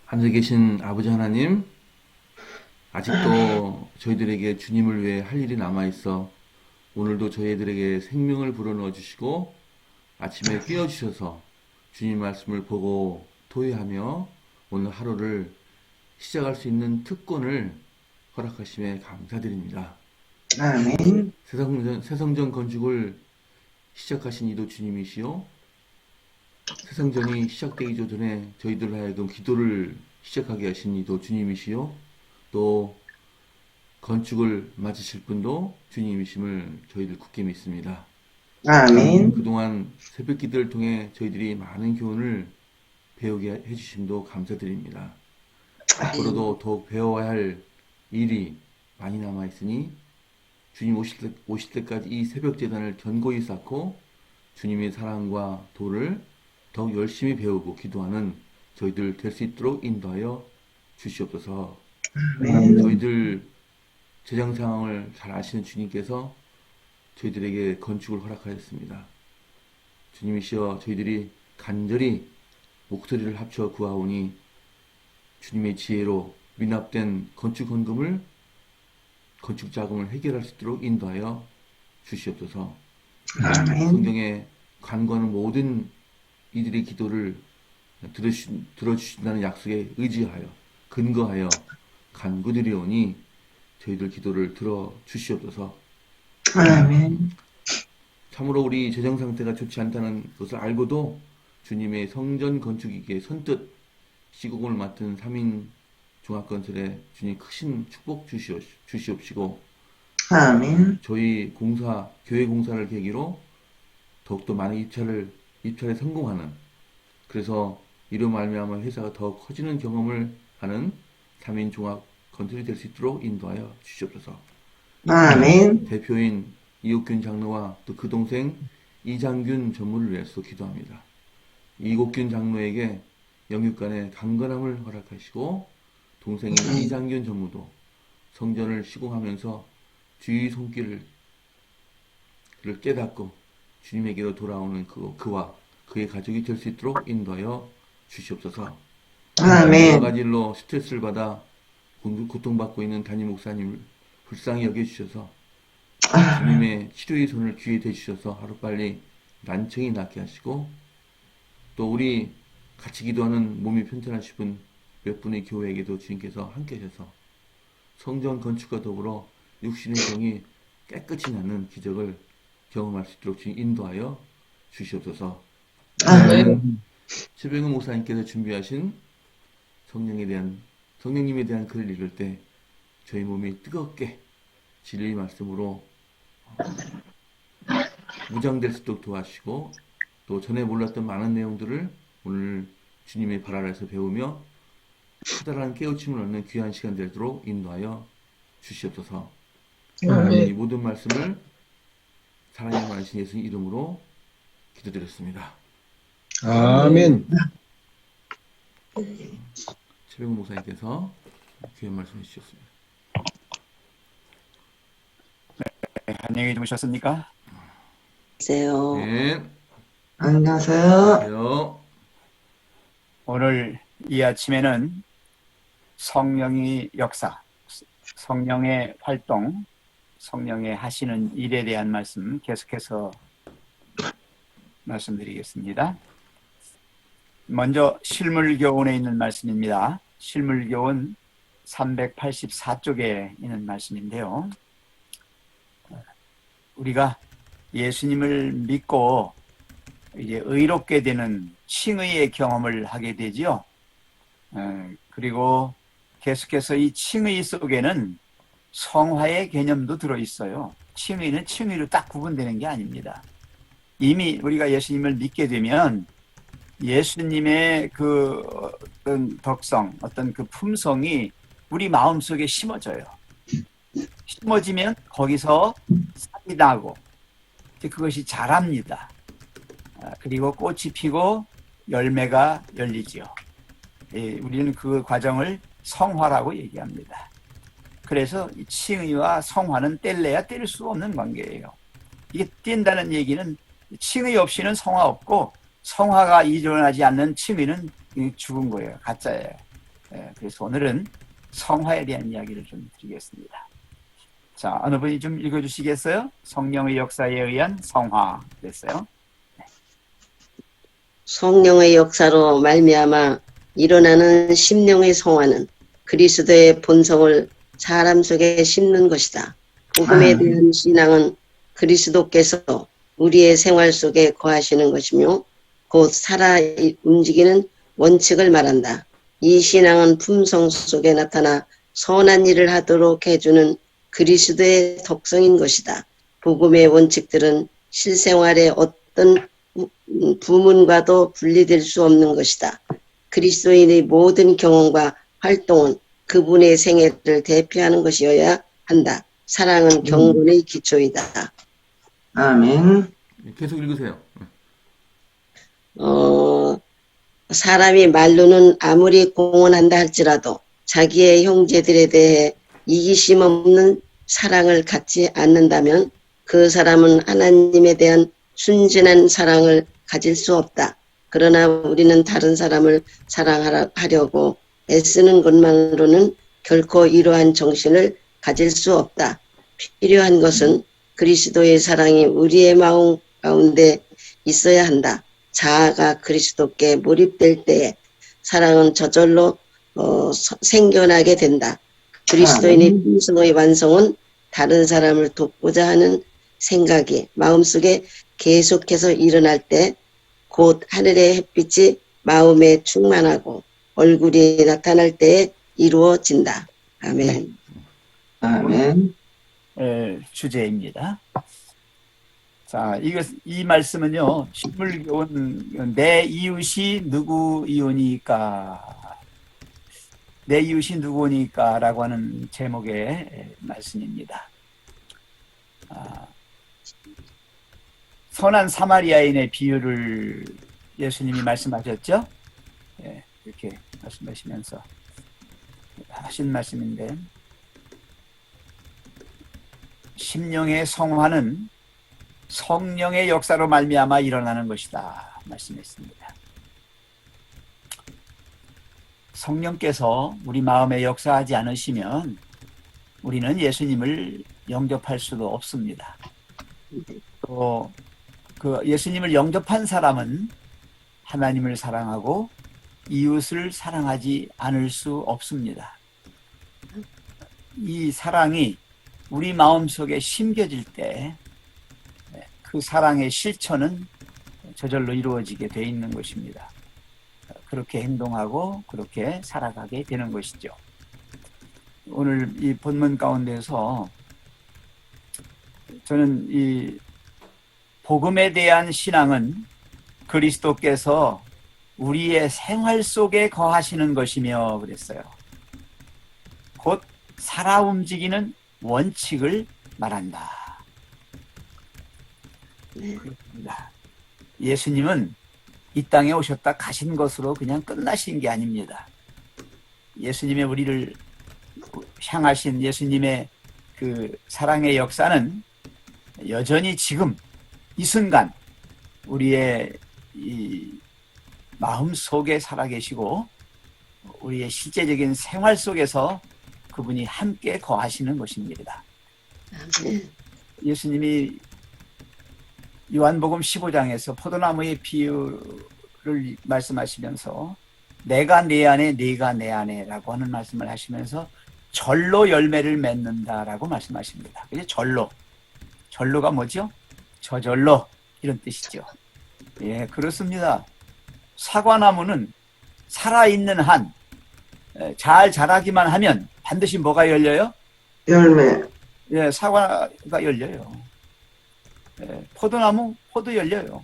하늘에 계신 아버지 하나님, 아직도 저희들에게 주님을 위해 할 일이 남아있어 오늘도 저희들에게 생명을 불어넣어 주시고 아침에 깨워주셔서 주님 말씀을 보고 토해하며 오늘 하루를 시작할 수 있는 특권을 허락하심에 감사드립니다. 아멘. 새성전 건축을 시작하신 이도 주님이시요. 새성전이 시작되기 전에 저희들 하여금 기도를 시작하게 하신 이도 주님이시요. 또 건축을 마치실 분도 주님이심을 저희들 굳게 믿습니다. 아멘. 그동안 새벽 기도를 통해 저희들이 많은 교훈을 배우게 해주심도 감사드립니다. 앞으로도 더욱 배워야 할 일이 많이 남아있으니 주님 오실 때까지 이 새벽 재단을 견고히 쌓고 주님의 사랑과 도를 더욱 열심히 배우고 기도하는 저희들 될 수 있도록 인도하여 주시옵소서. 저희들 재정 상황을 잘 아시는 주님께서 저희들에게 건축을 허락하였습니다. 주님이시여 저희들이 간절히 목소리를 합쳐 구하오니 주님의 지혜로 미납된 건축 헌금을 건축 자금을 해결할 수 있도록 인도하여 주시옵소서. 성경에 간구하는 모든 이들의 기도를 들어주신다는 약속에 의지하여 근거하여 간구드리오니 저희들 기도를 들어주시옵소서. 아멘. 참으로 우리 재정 상태가 좋지 않다는 것을 알고도 주님의 성전 건축이기에 선뜻 시공을 맡은 3인 종합건설에 주님 크신 축복 주시옵시고 아멘. 저희 공사, 교회 공사를 계기로 더욱더 많은 입찰에 성공하는, 그래서 이로 말미암아 회사가 더 커지는 경험을 하는 3인 종합 건설이 될 수 있도록 인도하여 주시옵소서. 아멘. 대표인 이옥균 장로와 또 그 동생 이장균 전무를 위해서 기도합니다. 이옥균 장로에게 영육간의 강건함을 허락하시고 동생인 이장균 전무도 성전을 시공하면서 주의 손길을 깨닫고 주님에게로 돌아오는 그와 그의 가족이 될 수 있도록 인도하여 주시옵소서. 아멘. 여러 가지 일로 스트레스를 받아 고통받고 있는 담임 목사님을 불쌍히 여겨주셔서 주님의 치료의 손을 귀에 대주셔서 하루빨리 난청이 낫게 하시고 또 우리 같이 기도하는 몸이 편찮으신 분 몇 분의 교회에게도 주님께서 함께 하셔서 성전 건축과 더불어 육신의 병이 깨끗이 나는 기적을 경험할 수 있도록 주님 인도하여 주시옵소서. 아멘. 최병훈 목사님께서 준비하신 성령님에 대한 글을 읽을 때 저희 몸이 뜨겁게 진리의 말씀으로 무장될 수 있도록 도와주시고 또 전에 몰랐던 많은 내용들을 오늘 주님의 발 아래에서 배우며 커다란 깨우침을 얻는 귀한 시간 되도록 인도하여 주시옵소서. 이 모든 말씀을 사랑이 많으신 예수님 이름으로 기도드렸습니다. 아멘. 최병훈 목사님께서 귀한 말씀 해주셨습니다. 안녕히 주무셨습니까? 안녕하세요. 네. 안녕하세요. 안녕하세요. 오늘 이 아침에는 성령의 역사, 성령의 활동, 성령의 하시는 일에 대한 말씀 계속해서 말씀드리겠습니다. 먼저 실물교훈에 있는 말씀입니다. 실물교훈 384쪽에 있는 말씀인데요. 우리가 예수님을 믿고 이제 의롭게 되는 칭의의 경험을 하게 되지요. 그리고 계속해서 이 칭의 속에는 성화의 개념도 들어있어요. 칭의는 칭의로 딱 구분되는 게 아닙니다. 이미 우리가 예수님을 믿게 되면 예수님의 그 어떤 덕성, 어떤 그 품성이 우리 마음속에 심어져요. 심어지면 거기서 싹이 나고 그것이 자랍니다. 그리고 꽃이 피고 열매가 열리지요. 우리는 그 과정을 성화라고 얘기합니다. 그래서 칭의와 성화는 뗄래야 뗄 수 없는 관계예요. 이게 띈다는 얘기는 칭의 없이는 성화 없고 성화가 일어나지 않는 칭의는 죽은 거예요. 가짜예요. 그래서 오늘은 성화에 대한 이야기를 좀 드리겠습니다. 자, 어느 분이 좀 읽어주시겠어요? 성령의 역사에 의한 성화 됐어요. 성령의 역사로 말미암아 일어나는 심령의 성화는 그리스도의 본성을 사람 속에 심는 것이다. 복음에 대한 신앙은 그리스도께서 우리의 생활 속에 거하시는 것이며 곧 살아 움직이는 원칙을 말한다. 이 신앙은 품성 속에 나타나 선한 일을 하도록 해주는 그리스도의 덕성인 것이다. 복음의 원칙들은 실생활의 어떤 부문과도 분리될 수 없는 것이다. 그리스도인의 모든 경험과 활동은 그분의 생애를 대표하는 것이어야 한다. 사랑은 경건의 기초이다. 아멘. 계속 읽으세요. 사람이 말로는 아무리 공언한다 할지라도 자기의 형제들에 대해 이기심 없는 사랑을 갖지 않는다면 그 사람은 하나님에 대한 순진한 사랑을 가질 수 없다. 그러나 우리는 다른 사람을 사랑하려고 애쓰는 것만으로는 결코 이러한 정신을 가질 수 없다. 필요한 것은 그리스도의 사랑이 우리의 마음 가운데 있어야 한다. 자아가 그리스도께 몰입될 때에 사랑은 저절로 생겨나게 된다. 그리스도인의 품성의 완성은 다른 사람을 돕고자 하는 생각이 마음속에 계속해서 일어날 때 곧 하늘의 햇빛이 마음에 충만하고 얼굴이 나타날 때에 이루어진다. 아멘. 아멘. 주제입니다. 자, 이 말씀은요, 신물교훈, 내 이웃이 누구이오니까, 내 이웃이 누구니까 라고 하는 제목의 말씀입니다. 선한 사마리아인의 비유를 예수님이 말씀하셨죠? 예, 이렇게 말씀하시면서 하신 말씀인데, 심령의 성화는 성령의 역사로 말미암아 일어나는 것이다 말씀했습니다. 성령께서 우리 마음에 역사하지 않으시면 우리는 예수님을 영접할 수도 없습니다. 또 그 예수님을 영접한 사람은 하나님을 사랑하고 이웃을 사랑하지 않을 수 없습니다. 이 사랑이 우리 마음속에 심겨질 때 그 사랑의 실천은 저절로 이루어지게 돼 있는 것입니다. 그렇게 행동하고 그렇게 살아가게 되는 것이죠. 오늘 이 본문 가운데서 저는 이 복음에 대한 신앙은 그리스도께서 우리의 생활 속에 거하시는 것이며 그랬어요. 곧 살아 움직이는 원칙을 말한다. 그렇습니다. 예수님은 이 땅에 오셨다 가신 것으로 그냥 끝나신 게 아닙니다. 예수님의 우리를 향하신 예수님의 그 사랑의 역사는 여전히 지금 이 순간 우리의 이 마음 속에 살아계시고 우리의 실제적인 생활 속에서 그분이 함께 거하시는 것입니다. 예수님이 요한복음 15장에서 포도나무의 비유를 말씀하시면서 내가 내 안에 네가 내 안에라고 하는 말씀을 하시면서 절로 열매를 맺는다라고 말씀하십니다. 그게 절로가 뭐죠? 저절로 이런 뜻이죠. 예, 그렇습니다. 사과나무는 살아있는 한 잘 자라기만 하면 반드시 뭐가 열려요? 열매. 예, 사과가 열려요. 예, 포도나무, 포도 열려요.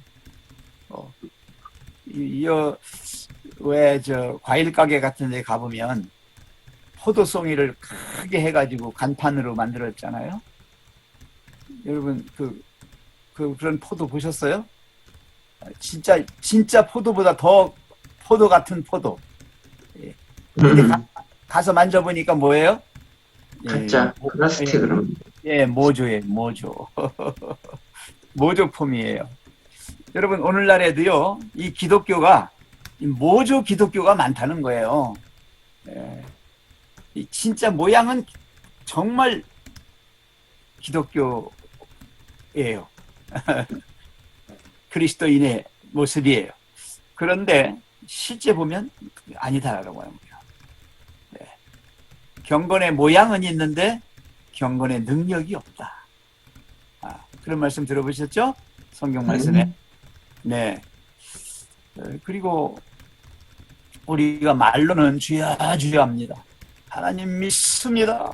왜 과일 가게 같은 데 가보면 포도송이를 크게 해가지고 간판으로 만들었잖아요. 여러분, 그런 포도 보셨어요? 진짜 포도보다 더 포도 같은 포도. 예. 근데 가서 만져보니까 뭐예요? 가짜 플라스틱으로. 예, 모조예요, 모조. 모조품이에요. 여러분, 오늘날에도요, 이 모조 기독교가 많다는 거예요. 이 진짜 모양은 정말 기독교예요. 그리스도인의 모습이에요. 그런데 실제 보면 아니다라고 하는 거예요. 네. 경건의 모양은 있는데 경건의 능력이 없다. 그런 말씀 들어보셨죠? 성경 말씀에. 네. 그리고 우리가 말로는 주여 주여 합니다. 하나님 믿습니다.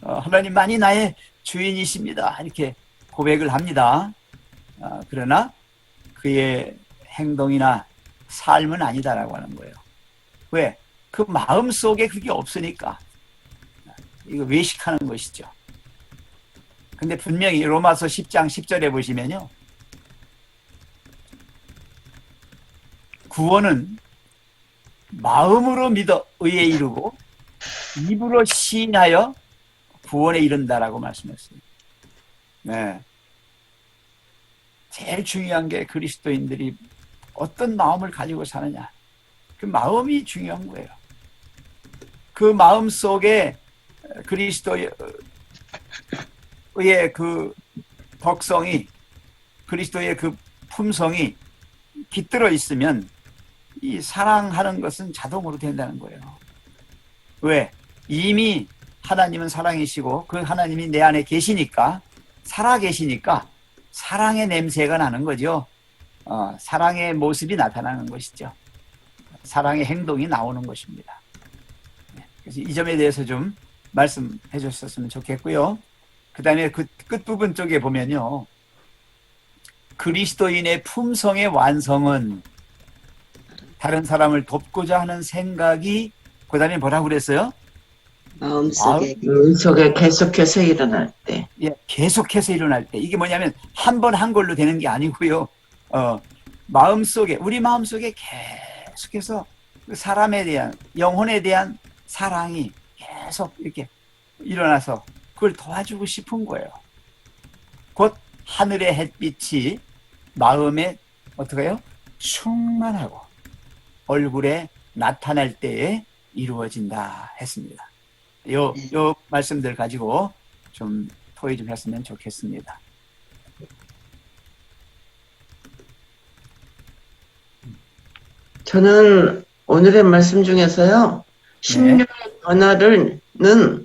하나님만이 나의 주인이십니다. 이렇게 고백을 합니다. 그러나 그의 행동이나 삶은 아니다라고 하는 거예요. 왜? 그 마음 속에 그게 없으니까. 이거 외식하는 것이죠. 근데 분명히 로마서 10장 10절에 보시면요. 구원은 마음으로 믿어 의에 이르고 입으로 시인하여 구원에 이른다라고 말씀했어요. 네. 제일 중요한 게 그리스도인들이 어떤 마음을 가지고 사느냐. 그 마음이 중요한 거예요. 그 마음 속에 그리스도의 그 덕성이, 그리스도의 그 품성이 깃들어 있으면 이 사랑하는 것은 자동으로 된다는 거예요. 왜? 이미 하나님은 사랑이시고 그 하나님이 내 안에 계시니까, 살아 계시니까 사랑의 냄새가 나는 거죠. 사랑의 모습이 나타나는 것이죠. 사랑의 행동이 나오는 것입니다. 그래서 이 점에 대해서 좀 말씀해 주셨으면 좋겠고요. 그 다음에 그 끝부분 쪽에 보면요. 그리스도인의 품성의 완성은 다른 사람을 돕고자 하는 생각이, 그 다음에 뭐라고 그랬어요? 마음속에 속에 계속해서 일어날 때. 예, 계속해서 일어날 때. 이게 뭐냐면 한 번 한 걸로 되는 게 아니고요. 마음속에, 우리 마음속에 계속해서 그 사람에 대한, 영혼에 대한 사랑이 계속 이렇게 일어나서 그걸 도와주고 싶은 거예요. 곧 하늘의 햇빛이 마음에 어떻게 해요? 충만하고 얼굴에 나타날 때에 이루어진다 했습니다. 요 말씀들 가지고 좀 토의 좀 했으면 좋겠습니다. 저는 오늘의 말씀 중에서요, 심령의 변화는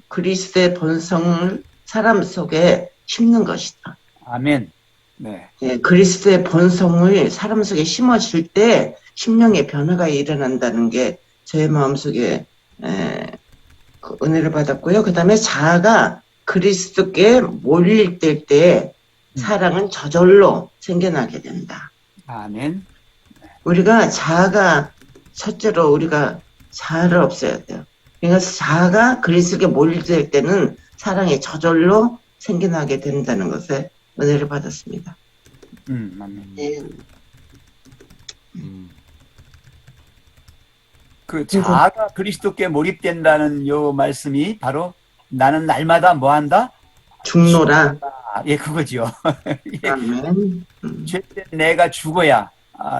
그리스도의 본성을 사람 속에 심는 것이다. 아멘. 네. 예, 그리스도의 본성을 사람 속에 심어줄 때 심령의 변화가 일어난다는 게 제 마음속에 그 은혜를 받았고요. 그 다음에 자아가 그리스도께 몰릴 때 사랑은 저절로 생겨나게 된다. 아멘. 우리가 자아가, 첫째로 우리가 자아를 없애야 돼요. 그러니까 자아가 그리스도께 몰릴 때는 사랑이 저절로 생겨나게 된다는 것에 은혜를 받았습니다. 아멘. 네. 그 자아가 그리스도께 몰입된다는 요 말씀이 바로 나는 날마다 뭐 한다? 죽노라. 예, 그거죠. 예. 아멘. 죄된 내가 죽어야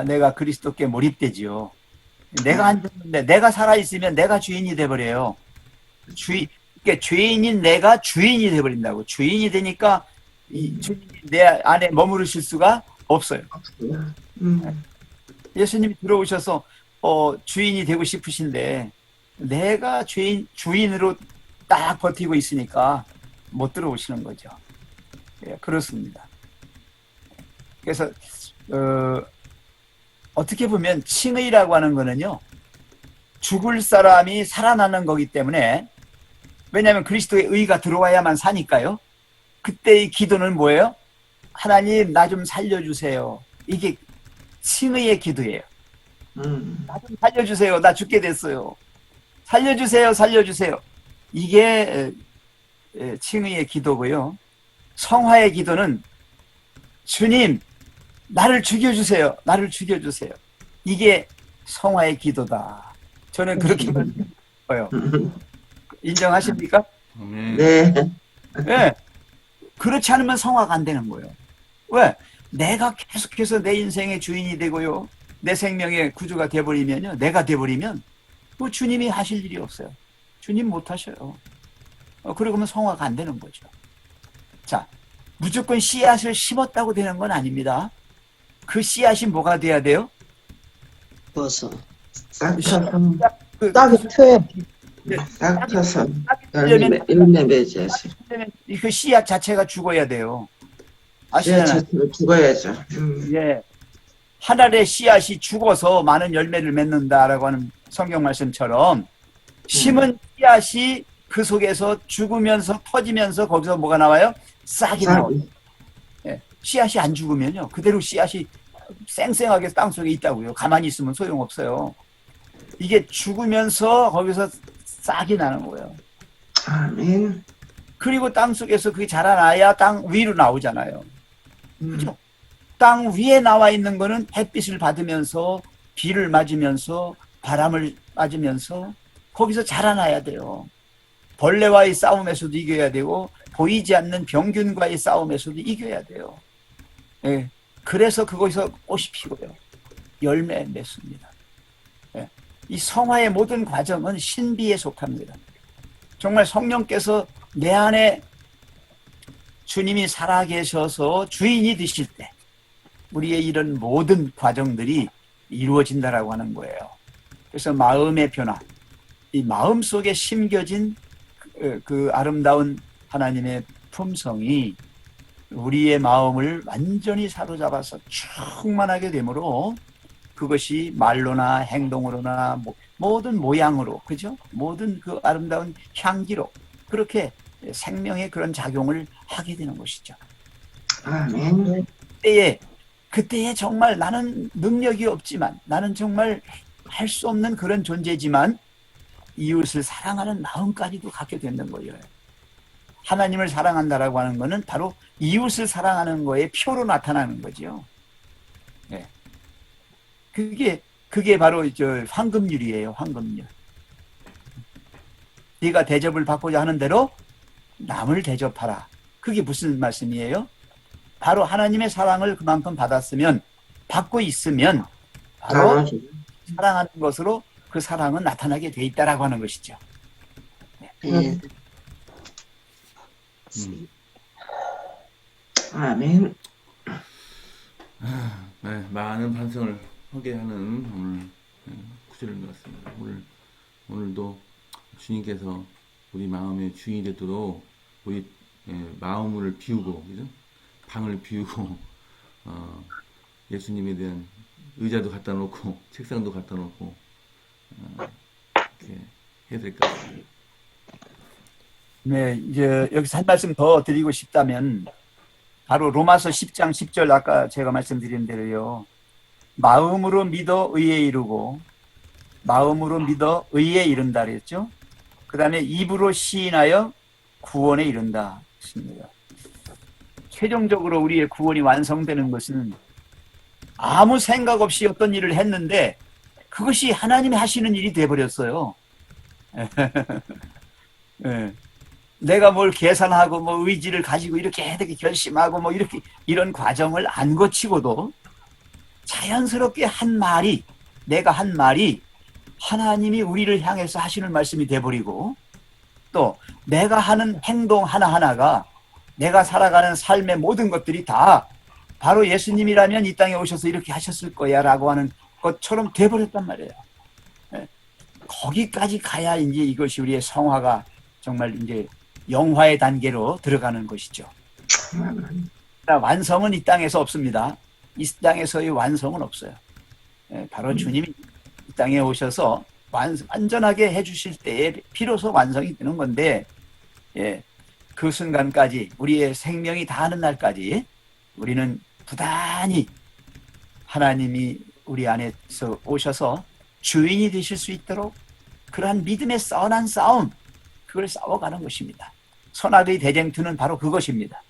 내가 그리스도께 몰입되지요. 내가 안 죽는데 내가 살아있으면 내가 주인이 돼버려요. 그러니까 죄인인 내가 주인이 돼버린다고. 주인이 되니까 이 주인이 내 안에 머무르실 수가 없어요. 예수님이 들어오셔서 주인이 되고 싶으신데 내가 주인으로 딱 버티고 있으니까 못 들어오시는 거죠. 예, 그렇습니다. 그래서 어떻게 보면 칭의라고 하는 거는요, 죽을 사람이 살아나는 거기 때문에, 왜냐하면 그리스도의 의가 들어와야만 사니까요. 그때의 기도는 뭐예요? 하나님 나 좀 살려주세요. 이게 칭의의 기도예요. 나 좀 살려주세요. 나 죽게 됐어요. 살려주세요. 살려주세요. 이게 칭의의 기도고요. 성화의 기도는 주님 나를 죽여주세요. 나를 죽여주세요. 이게 성화의 기도다. 저는 그렇게 봐요. 인정하십니까? 네. 네. 그렇지 않으면 성화가 안 되는 거예요. 왜? 내가 계속해서 내 인생의 주인이 되고요. 내 생명의 구주가 돼버리면요. 내가 돼버리면 그 주님이 하실 일이 없어요. 주님 못 하셔요. 그러면 성화가 안 되는 거죠. 자, 무조건 씨앗을 심었다고 되는 건 아닙니다. 그 씨앗이 뭐가 돼야 돼요? 버섯. 싹 펴서, 딱 펴. 싹 펴서, 그러면 열매 맺어야지. 그 씨앗 자체가 죽어야 돼요. 씨앗 아시잖아요. 자체로 죽어야죠. 예. 한 알의 씨앗이 죽어서 많은 열매를 맺는다라고 하는 성경 말씀처럼 심은 씨앗이 그 속에서 죽으면서 터지면서 거기서 뭐가 나와요? 싹이 나와요. 예. 씨앗이 안 죽으면요. 그대로 씨앗이 쌩쌩하게 땅속에 있다고요. 가만히 있으면 소용없어요. 이게 죽으면서 거기서 싹이 나는 거예요. 아멘. 그리고 땅속에서 그게 자라나야 땅 위로 나오잖아요. 그죠? 땅 위에 나와 있는 거는 햇빛을 받으면서 비를 맞으면서 바람을 맞으면서 거기서 자라나야 돼요. 벌레와의 싸움에서도 이겨야 되고 보이지 않는 병균과의 싸움에서도 이겨야 돼요. 예. 그래서 그거에서 꽃이 피고요. 열매 맺습니다. 예. 이 성화의 모든 과정은 신비에 속합니다. 정말 성령께서 내 안에 주님이 살아계셔서 주인이 되실 때 우리의 이런 모든 과정들이 이루어진다라고 하는 거예요. 그래서 마음의 변화, 이 마음 속에 심겨진 그 아름다운 하나님의 품성이 우리의 마음을 완전히 사로잡아서 충만하게 되므로 그것이 말로나 행동으로나 모든 모양으로, 그죠? 모든 그 아름다운 향기로 그렇게 생명의 그런 작용을 하게 되는 것이죠. 아멘. 그때에 정말 나는 능력이 없지만, 나는 정말 할 수 없는 그런 존재지만 이웃을 사랑하는 마음까지도 갖게 되는 거예요. 하나님을 사랑한다라고 하는 것은 바로 이웃을 사랑하는 거에 표로 나타나는 거죠. 네. 그게 바로 황금률이에요. 황금률. 네가 대접을 받고자 하는 대로 남을 대접하라. 그게 무슨 말씀이에요? 바로 하나님의 사랑을 그만큼 받았으면, 받고 있으면 바로 사랑하는 것으로 그 사랑은 나타나게 돼 있다라고 하는 것이죠. 네. 아멘. 네, 많은 반성을 하게 하는 오늘 구절인 것 같습니다. 오늘도 주님께서 우리 마음의 주인이 되도록 우리 마음을 비우고, 그죠? 방을 비우고, 예수님에 대한 의자도 갖다 놓고, 책상도 갖다 놓고, 이렇게 해야 될 것 같습니다. 네, 이제 여기서 한 말씀 더 드리고 싶다면, 바로 로마서 10장 10절 아까 제가 말씀드린 대로요. 마음으로 믿어 의에 이르고, 마음으로 믿어 의에 이른다 그랬죠? 그 다음에 입으로 시인하여 구원에 이른다 했습니다. 최종적으로 우리의 구원이 완성되는 것은 아무 생각 없이 어떤 일을 했는데 그것이 하나님이 하시는 일이 돼버렸어요. 네. 내가 뭘 계산하고 뭐 의지를 가지고 이렇게 해야 되게 결심하고 뭐 이렇게 이런 과정을 안 거치고도 자연스럽게 한 말이, 내가 한 말이 하나님이 우리를 향해서 하시는 말씀이 돼버리고, 또 내가 하는 행동 하나하나가, 내가 살아가는 삶의 모든 것들이 다 바로 예수님이라면 이 땅에 오셔서 이렇게 하셨을 거야 라고 하는 것처럼 돼버렸단 말이에요. 거기까지 가야 이제 이것이 우리의 성화가 정말 이제 영화의 단계로 들어가는 것이죠. 완성은 이 땅에서 없습니다. 이 땅에서의 완성은 없어요. 바로 주님이 이 땅에 오셔서 완전하게 해주실 때에 비로소 완성이 되는 건데, 그 순간까지, 우리의 생명이 다하는 날까지 우리는 부단히 하나님이 우리 안에서 오셔서 주인이 되실 수 있도록 그러한 믿음의 선한 싸움, 그걸 싸워가는 것입니다. 선악의 대쟁투는 바로 그것입니다.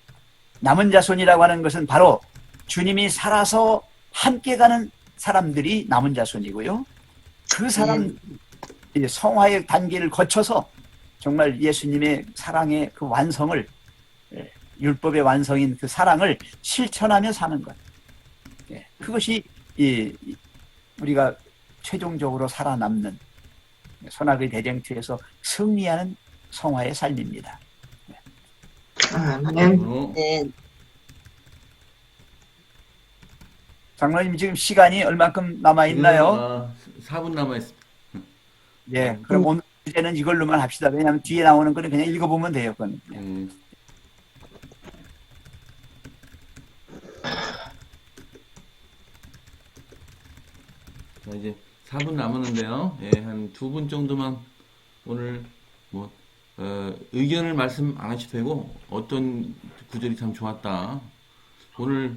남은 자손이라고 하는 것은 바로 주님이 살아서 함께 가는 사람들이 남은 자손이고요. 그 사람 성화의 단계를 거쳐서 정말 예수님의 사랑의 그 완성을, 율법의 완성인 그 사랑을 실천하며 사는 것. 그것이 우리가 최종적으로 살아남는 선악의 대쟁투에서 승리하는 성화의 삶입니다. 아멘. 어, 아멘. 장로님 지금 시간이 얼만큼 남아 있나요? 4분 남아 있습니다. 예, 그럼 오늘 주제는 이걸로만 합시다. 왜냐하면 뒤에 나오는 거는 그냥 읽어보면 돼요. 그건. 예. 자, 이제 4분 남았는데요. 예, 한 2분 정도만 오늘 뭐 의견을 말씀 안 하셔도 되고 어떤 구절이 참 좋았다. 오늘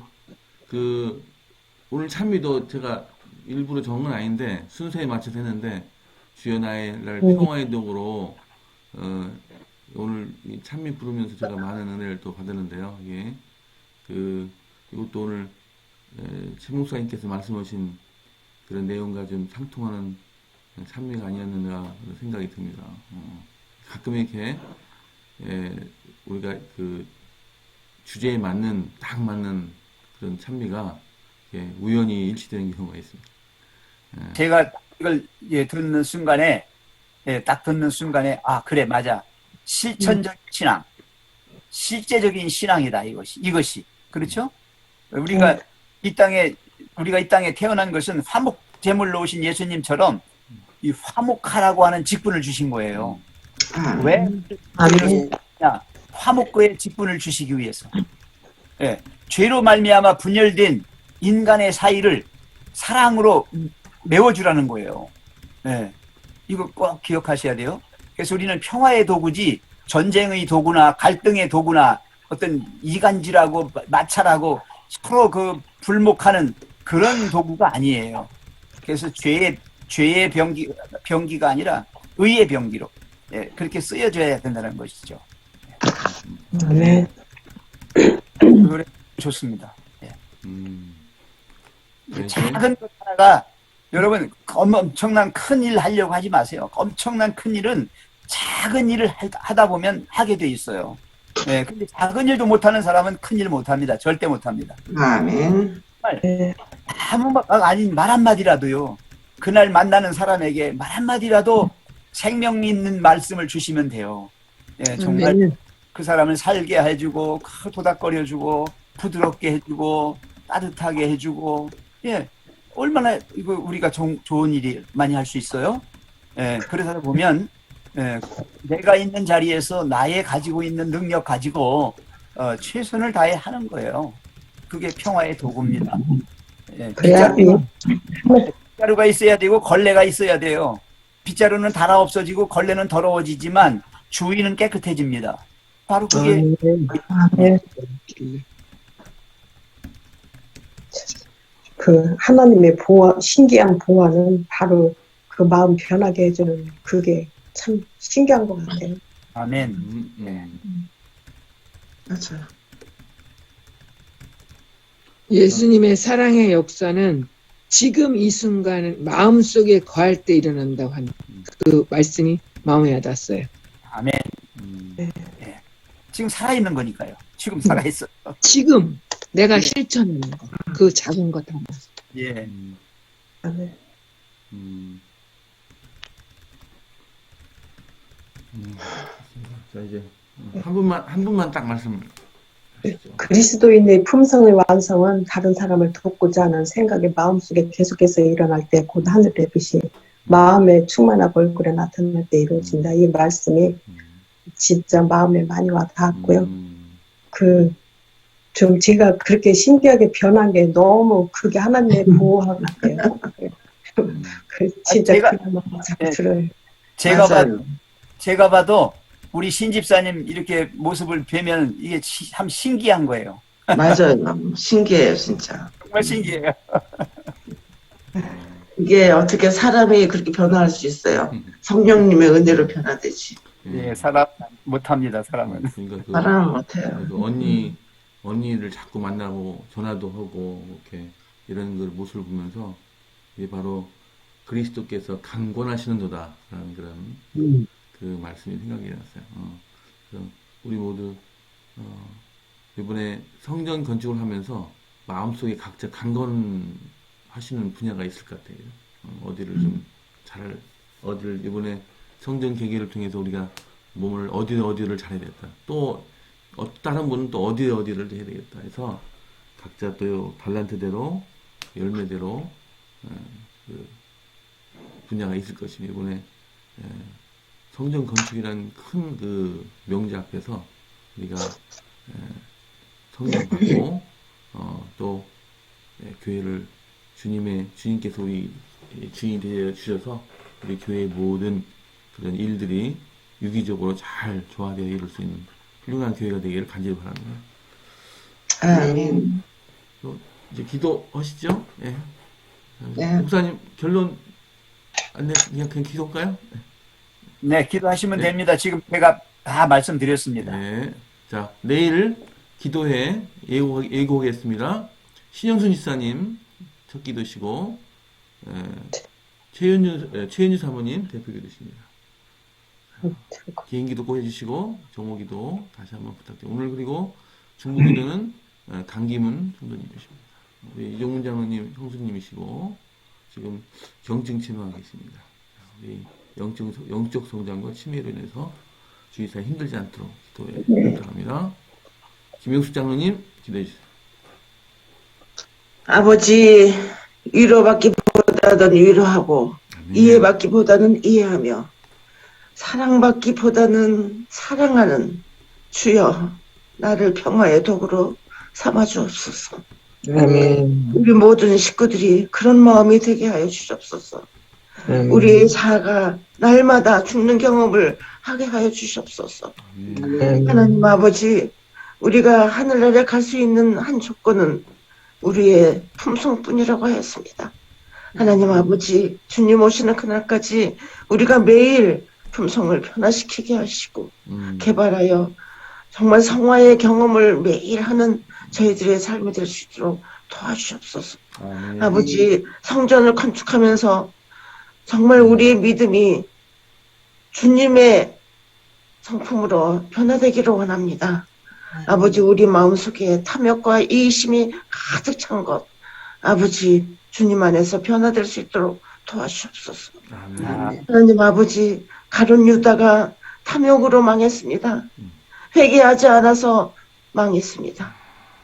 오늘 찬미도 제가 일부러 적은 건 아닌데 순서에 맞춰서 했는데 주여 나의 날 평화의 독으로 오늘 이 찬미 부르면서 제가 많은 은혜를 또 받았는데요. 이게 이것도 오늘 최 목사님께서 말씀하신 그런 내용과 좀 상통하는 찬미가 아니었는가 그런 생각이 듭니다. 가끔 이렇게 우리가 그 주제에 맞는 딱 맞는 그런 찬미가 우연히 일치되는 경우가 있습니다. 제가 이걸 듣는 순간에 딱 듣는 순간에 아 그래 맞아 실천적인 신앙, 실제적인 신앙이다 이것이 그렇죠? 우리가 이 땅에 태어난 것은 화목 제물로 오신 예수님처럼 이 화목하라고 하는 직분을 주신 거예요. 왜? 아멘. 화목의 직분을 주시기 위해서. 예, 죄로 말미암아 분열된 인간의 사이를 사랑으로 메워주라는 거예요. 예, 이거 꼭 기억하셔야 돼요. 그래서 우리는 평화의 도구지 전쟁의 도구나 갈등의 도구나 어떤 이간질하고 마찰하고 서로 불목하는 그런 도구가 아니에요. 그래서 죄의 병기가 아니라 의의 병기로 그렇게 쓰여져야 된다는 것이죠. 아멘. 그래 좋습니다. 네, 작은 것 하나가 여러분 엄청난 큰 일 하려고 하지 마세요. 엄청난 큰 일은 작은 일을 하다 보면 하게 돼 있어요. 근데 작은 일도 못하는 사람은 큰 일 못합니다. 절대 못합니다. 아멘. 아닌 말 한마디라도요. 그날 만나는 사람에게 말 한마디라도 생명 있는 말씀을 주시면 돼요. 정말 그 사람을 살게 해주고 도닥거려주고 부드럽게 해주고 따뜻하게 해주고 얼마나 이거 우리가 좋은 일이 많이 할 수 있어요. 그래서 보면 내가 있는 자리에서 나의 가지고 있는 능력 가지고 최선을 다해 하는 거예요. 그게 평화의 도구입니다. 그래야 빗자루가 있어야 되고 걸레가 있어야 돼요. 빗자루는 닳아 없어지고 걸레는 더러워지지만 주위는 깨끗해집니다. 바로 그게 아멘. 그 하나님의 보화, 신기한 보화는 바로 그 마음 변하게 해주는 그게 참 신기한 것 같아요. 아멘. 맞아요. 예수님의 사랑의 역사는 지금 이 순간 마음속에 거할 때 일어난다고 하는 그 말씀이 마음에 와닿았어요. 아멘. 지금 살아있는 거니까요. 지금 살아있어요. 지금 내가 실천하는 거, 그 작은 것 하나. 예. 아멘. 자, 이제 한 분만 딱 말씀 하시죠. 그리스도인의 품성의 완성은 다른 사람을 돕고자 하는 생각이 마음속에 계속해서 일어날 때 곧 하늘의 빛이 마음에 충만하고 얼굴에 나타날 때 이루어진다. 이 말씀이 진짜 마음에 많이 와 닿았고요. 좀 제가 그렇게 신기하게 변한 게 너무 그게 하나님의 보호하 같아요. 진짜 그나마 자꾸 들어요. 제가 봐도 우리 신집사님 이렇게 모습을 뵈면 이게 참 신기한 거예요. 맞아요. 신기해요, 진짜. 정말 신기해요. 이게 어떻게 사람이 그렇게 변화할 수 있어요? 성령님의 은혜로 변화되지. 사람 못합니다. 사람은. 그러니까 사람은 못해요. 언니를 자꾸 만나고 전화도 하고 이렇게 이런 걸 모습을 보면서 이게 바로 그리스도께서 강권하시는도다라는 그런 그 말씀이 생각이 났어요. 그래서 우리 모두 이번에 성전 건축을 하면서 마음속에 각자 강건하시는 분야가 있을 것 같아요. 어디를 좀 잘 어디를 이번에 성전 개개를 통해서 우리가 몸을 어디를 잘해야 되겠다. 또 다른 분은 또 어디를 해야 되겠다 해서 각자 또 달란트대로 열매대로 그 분야가 있을 것이니 이번에 성전 건축이라는 큰 그 명제 앞에서 우리가 성령 받고 또 교회를 주님께서 우리 주인이 되어 주셔서 우리 교회의 모든 그런 일들이 유기적으로 잘 조화되어 이룰 수 있는 훌륭한 교회가 되기를 간절히 바랍니다. 아멘. 이제 기도하시죠? 예. 네. 목사님 결론 안내 그냥 기도할까요? 네, 기도하시면 네. 됩니다. 지금 제가 다 말씀드렸습니다. 네. 자, 내일 기도회 예고하겠습니다. 신영순 지사님 첫 기도시고, 최현주 사모님 대표 기도십니다. 개인 기도 꼭 해주시고, 정오 기도 다시 한번 부탁드립니다. 오늘 그리고 중보 기도는 강기문 성도님이십니다. 우리 이종문 장로님 형수님이시고, 지금 경증 치료하고 계십니다. 우리 영적 성장과 치매로 인해서 주의사에 힘들지 않도록 기도해 부탁합니다. 김영숙 장로님 기도해 주세요. 아버지, 위로받기보다는 위로하고, 아멘. 이해받기보다는 이해하며, 사랑받기보다는 사랑하는 주여, 나를 평화의 도구로 삼아주옵소서. 아멘. 우리 모든 식구들이 그런 마음이 되게 하여 주시옵소서. 아멘. 우리의 자아가 날마다 죽는 경험을 하게 하여 주시옵소서. 아멘. 하나님 아버지, 우리가 하늘나라에 갈 수 있는 한 조건은 우리의 품성뿐이라고 하였습니다. 하나님 아버지, 주님 오시는 그날까지 우리가 매일 품성을 변화시키게 하시고 개발하여 정말 성화의 경험을 매일 하는 저희들의 삶이 될 수 있도록 도와주시옵소서. 아멘. 아버지, 성전을 건축하면서 정말 우리의 믿음이 주님의 성품으로 변화되기를 원합니다. 아버지, 우리 마음속에 탐욕과 이의심이 가득 찬 것, 아버지, 주님 안에서 변화될 수 있도록 도와주옵소서. 아멘. 하나님 아버지, 가룟 유다가 탐욕으로 망했습니다. 회개하지 않아서 망했습니다.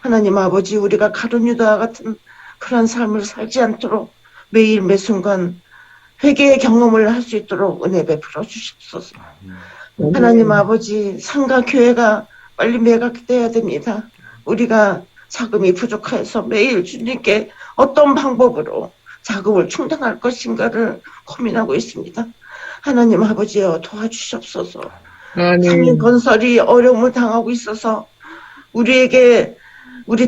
하나님 아버지, 우리가 가룟 유다와 같은 그런 삶을 살지 않도록 매일 매 순간 회개의 경험을 할 수 있도록 은혜 베풀어 주십소서. 하나님 아버지, 상가 교회가 빨리 매각돼야 됩니다. 우리가 자금이 부족해서 매일 주님께 어떤 방법으로 자금을 충당할 것인가를 고민하고 있습니다. 하나님 아버지여, 도와주시옵소서. 상인 건설이 어려움을 당하고 있어서 우리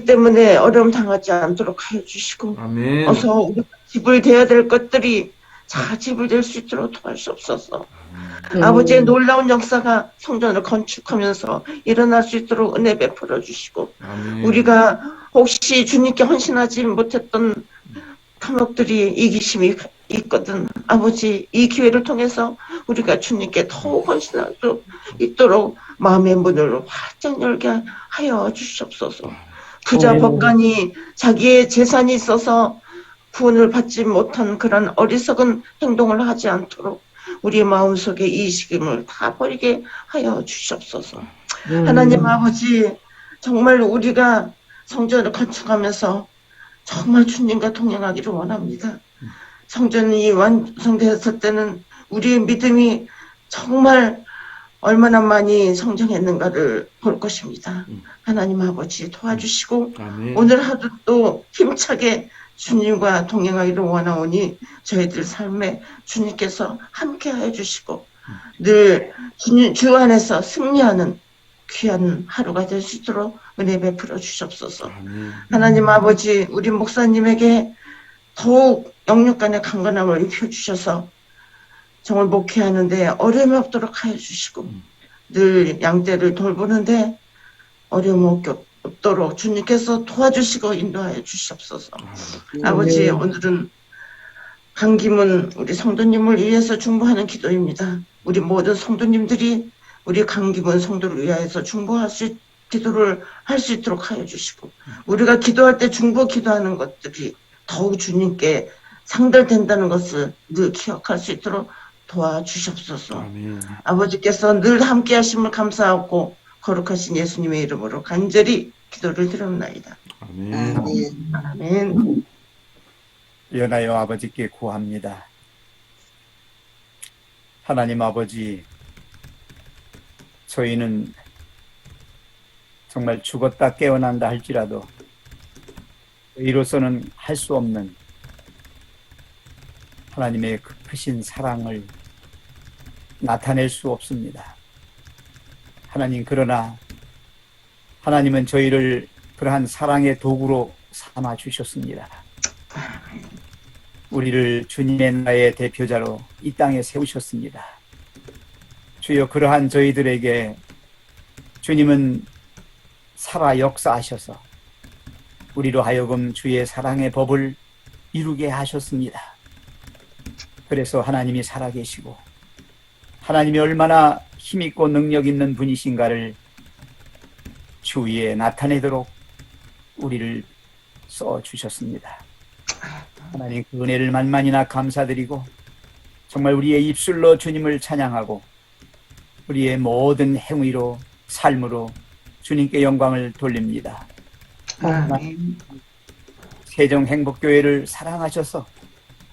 때문에 어려움 당하지 않도록 하여 주시고, 아멘. 어서 우리가 집을 대야 될 것들이 잘 집을 될 수 있도록 도와주옵소서. 아버지의 놀라운 역사가 성전을 건축하면서 일어날 수 있도록 은혜 베풀어 주시고, 아멘. 우리가 혹시 주님께 헌신하지 못했던 탐욕들이, 이기심이 있거든. 아버지, 이 기회를 통해서 우리가 주님께 더욱 헌신할 수 있도록 마음의 문을 활짝 열게 하여 주시옵소서. 부자 법관이 자기의 재산이 있어서 구원을 받지 못한 그런 어리석은 행동을 하지 않도록 우리의 마음속에 이의식임을 다 버리게 하여 주시옵소서. 하나님 아버지, 정말 우리가 성전을 건축하면서 정말 주님과 동행하기를 원합니다. 성전이 완성되었을 때는 우리의 믿음이 정말 얼마나 많이 성장했는가를 볼 것입니다. 하나님 아버지, 도와주시고 아멘. 오늘 하루 또 힘차게 주님과 동행하기를 원하오니 저희들 삶에 주님께서 함께하여 주시고 늘 주 안에서 승리하는 귀한 하루가 될 수 있도록 은혜 베풀어 주시옵소서. 아멘. 하나님 아버지, 우리 목사님에게 더욱 영육간의 강건함을 입혀주셔서 정말 목회하는데 어려움이 없도록 하여 주시고, 늘 양떼를 돌보는데 어려움 없도록 주님께서 도와주시고 인도하여 주시옵소서. 아버지, 오늘은 강기문 우리 성도님을 위해서 중보하는 기도입니다. 우리 모든 성도님들이 우리 강기문 성도를 위하여서 중보할 수 기도를 할 수 있도록 하여 주시고, 우리가 기도할 때 중보 기도하는 것들이 더욱 주님께 상달된다는 것을 늘 기억할 수 있도록 도와주시옵소서. 아멘. 아버지께서 늘 함께 하심을 감사하고 거룩하신 예수님의 이름으로 간절히 기도를 드렸나이다. 아멘. 아멘. 아멘. 연하여 아버지께 구합니다. 하나님 아버지, 저희는 정말 죽었다 깨어난다 할지라도 이로서는 할 수 없는 하나님의 그 크신 사랑을 나타낼 수 없습니다. 하나님, 그러나 하나님은 저희를 그러한 사랑의 도구로 삼아 주셨습니다. 우리를 주님의 나라의 대표자로 이 땅에 세우셨습니다. 주여, 그러한 저희들에게 주님은 살아 역사하셔서 우리로 하여금 주의 사랑의 법을 이루게 하셨습니다. 그래서 하나님이 살아계시고 하나님이 얼마나 힘있고 능력 있는 분이신가를 주위에 나타내도록 우리를 써주셨습니다. 하나님, 그 은혜를 만만이나 감사드리고 정말 우리의 입술로 주님을 찬양하고 우리의 모든 행위로 삶으로 주님께 영광을 돌립니다. 아멘. 세정행복교회를 사랑하셔서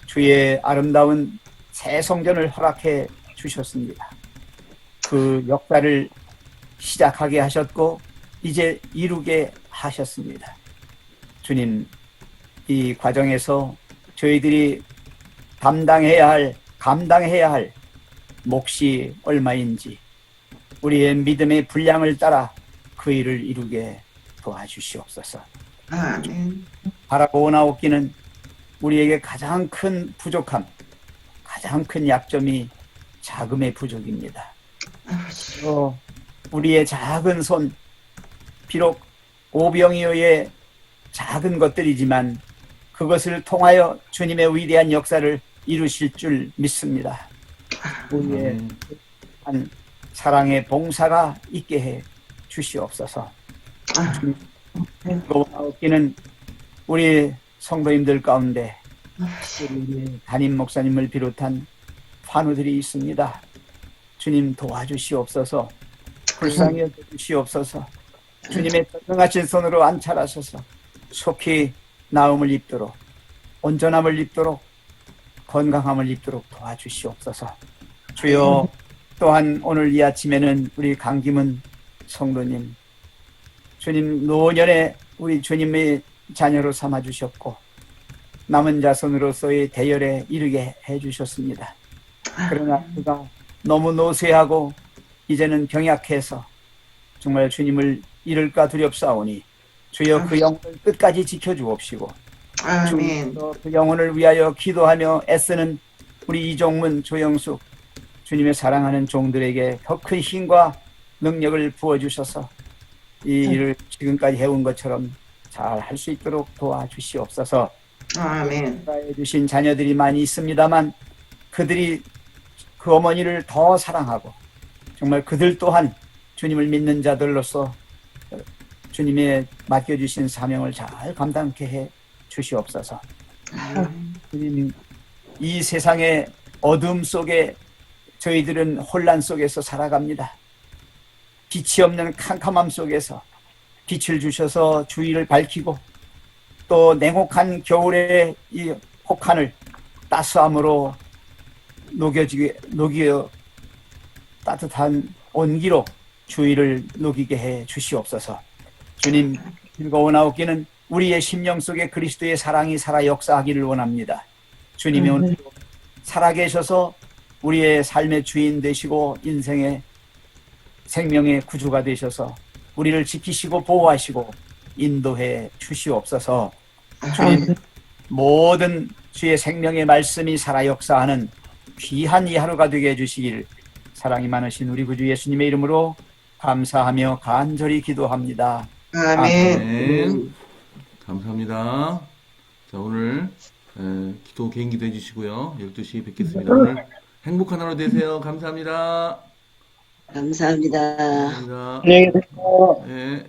주의 아름다운 새 성전을 허락해 주셨습니다. 그 역사를 시작하게 하셨고 이제 이루게 하셨습니다. 주님, 이 과정에서 저희들이 감당해야 할 몫이 얼마인지 우리의 믿음의 분량을 따라 그 일을 이루게 도와주시옵소서. 아멘. 바라보나옵기는 우리에게 가장 큰 부족함, 가장 큰 약점이 자금의 부족입니다. 우리의 작은 손, 비록 오병이어의 작은 것들이지만 그것을 통하여 주님의 위대한 역사를 이루실 줄 믿습니다. 우리의 한 사랑의 봉사가 있게 해 주시옵소서. 없기는 우리 성도님들 가운데 우리 담임 목사님을 비롯한 환우들이 있습니다. 주님, 도와주시옵소서. 불쌍히 여겨주시옵소서. 주님의 전능하신 손으로 안찰하셔서 속히 나음을 입도록, 온전함을 입도록, 건강함을 입도록 도와주시옵소서. 주여, 또한 오늘 이 아침에는 우리 강김은 성도님, 주님 노년에 우리 주님의 자녀로 삼아주셨고 남은 자손으로서의 대열에 이르게 해주셨습니다. 그러나 그가 너무 노쇠하고 이제는 병약해서 정말 주님을 잃을까 두렵사오니 주여, 그 영혼을 끝까지 지켜주옵시고 아멘. 그 영혼을 위하여 기도하며 애쓰는 우리 이종문, 조영숙 주님의 사랑하는 종들에게 더 큰 힘과 능력을 부어주셔서 이 일을 지금까지 해온 것처럼 잘 할 수 있도록 도와주시옵소서. 아멘. 해주신 자녀들이 많이 있습니다만 그들이 그 어머니를 더 사랑하고 정말 그들 또한 주님을 믿는 자들로서 주님의 맡겨주신 사명을 잘 감당케 해 주시옵소서. 주님, 이 세상의 어둠 속에 저희들은 혼란 속에서 살아갑니다. 빛이 없는 캄캄함 속에서 빛을 주셔서 주위를 밝히고 또 냉혹한 겨울의 이 혹한을 따스함으로 녹여 따뜻한 온기로 주위를 녹이게 해 주시옵소서. 주님, 즐거워나오기는 우리의 심령 속에 그리스도의 사랑이 살아 역사하기를 원합니다. 주님이 오늘 살아계셔서 우리의 삶의 주인 되시고 인생의 생명의 구주가 되셔서 우리를 지키시고 보호하시고 인도해 주시옵소서. 주님, 모든 주의 생명의 말씀이 살아 역사하는 귀한 이 하루가 되게 해주시길 사랑이 많으신 우리 구주 예수님의 이름으로 감사하며 간절히 기도합니다. 아멘. 네. 감사합니다. 자, 오늘 기도 개인기도 해주시고요. 12시에 뵙겠습니다. 오늘 행복한 하루 되세요. 감사합니다. 감사합니다. 감사합니다. 안녕히 계세요. 네.